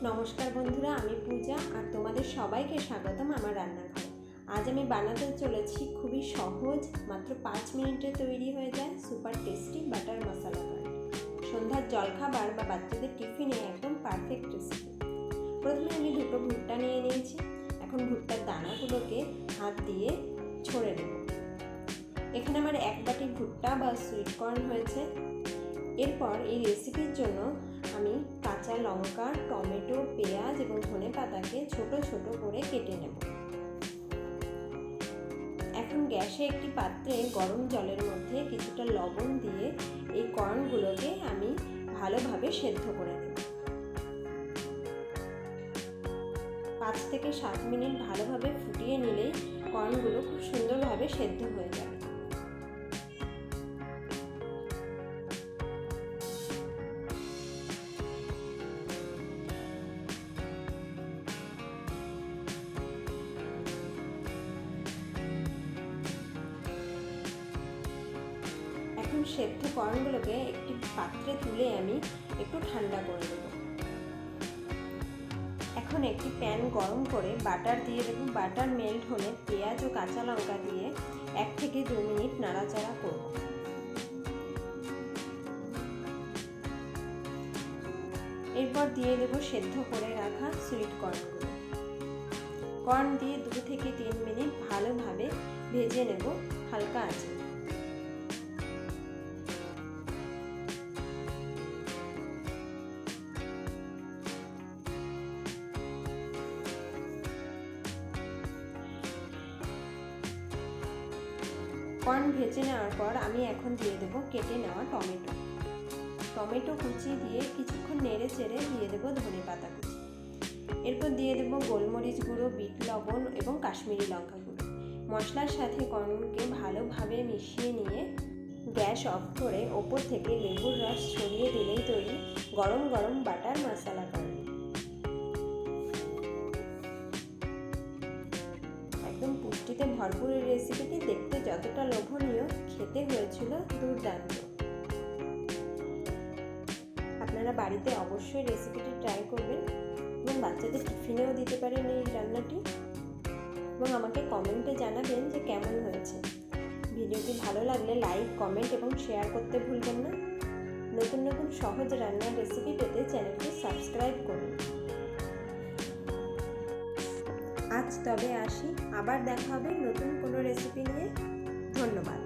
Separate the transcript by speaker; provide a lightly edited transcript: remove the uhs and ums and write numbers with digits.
Speaker 1: নমস্কার বন্ধুরা, আমি পূজা আর তোমাদের সবাইকে স্বাগতম আমার রান্নাঘরে। আজ আমি বানাতে চলেছি খুবই সহজ, মাত্র 5 মিনিটে তৈরি হয়ে যায় সুপার টেস্টি বাটার মশলা কারি। সন্ধ্যার জলখাবার বা বাচ্চাদের টিফিনে একদম পারফেক্ট রেসিপি। প্রথমে আমি দুটো ভুট্টা নিয়ে নিয়েছি। এখন ভুট্টার দানাগুলোকে হাত দিয়ে ছড়ে নেব। এখানে আমার 1 বাটি ভুট্টা বা সুইট কর্ন হয়েছে। এরপর এই রেসিপির জন্য আমি কাঁচা লঙ্কা, টমেটো, পেঁয়াজ এবং ধনেপাতাকে ছোট ছোট করে কেটে নেব। এখন গ্যাসে একটি পাত্রে গরম জলের মধ্যে কিছুটা লবণ দিয়ে এই কর্নগুলোকে আমি ভালোভাবে সেদ্ধ করে নেব। 5 থেকে 7 মিনিট ভালোভাবে ফুটিয়ে নিলেই কর্নগুলো খুব সুন্দরভাবে সেদ্ধ হয়ে যাবে। এখন সেদ্ধ কর্নগুলোকে একটি পাত্রে তুলে আমি একটু ঠান্ডা করে দেব। এখন একটি প্যান গরম করে বাটার দিয়ে দেব। বাটার মেল্ট হলে পেঁয়াজ ও কাঁচা লঙ্কা দিয়ে 1 থেকে 2 মিনিট নাড়াচাড়া করব। এরপর দিয়ে দেব সেদ্ধ করে রাখা সুইট কর্নগুলো। কর্ন দিয়ে 2 থেকে 3 মিনিট ভালোভাবে ভেজে নেব হালকা আঁচে। কর্ন ভেজে নেওয়ার পর আমি এখন দিয়ে দেব কেটে নেওয়া টমেটো কুচি দিয়ে কিছুক্ষণ নেড়ে চেড়ে দিয়ে দেব ধনেপাতা কুচি। এরপর দিয়ে দেব গোলমরিচ গুঁড়ো, বিট লবণ এবং কাশ্মীরি লঙ্কা গুঁড়ো। মশলার সাথে কর্নকে ভালোভাবে মিশিয়ে নিয়ে গ্যাস অফ করে ওপর থেকে লেবুর রস ছড়িয়ে দিলেই তৈরি গরম গরম বাটার মশলা কারি। একদম পুষ্টিতে ভরপুর এই রেসিপিটি দেখতে যতটা লোভনীয়, খেতে হয়েছিল দুর্দান্ত। আপনারা বাড়িতে অবশ্যই রেসিপিটি ট্রাই করবেন এবং বাচ্চাদের টিফিনেও দিতে পারেন এই রান্নাটি, এবং আমাকে কমেন্টে জানাবেন যে কেমন হয়েছে। ভিডিওটি ভালো লাগলে লাইক, কমেন্ট এবং শেয়ার করতে ভুলবেন না। নতুন নতুন সহজ রান্নার রেসিপি পেতে চ্যানেলটি সাবস্ক্রাইব করুন। আজ তবে আসি, আবার দেখা হবে নতুন কোনো রেসিপি নিয়ে। ধন্যবাদ।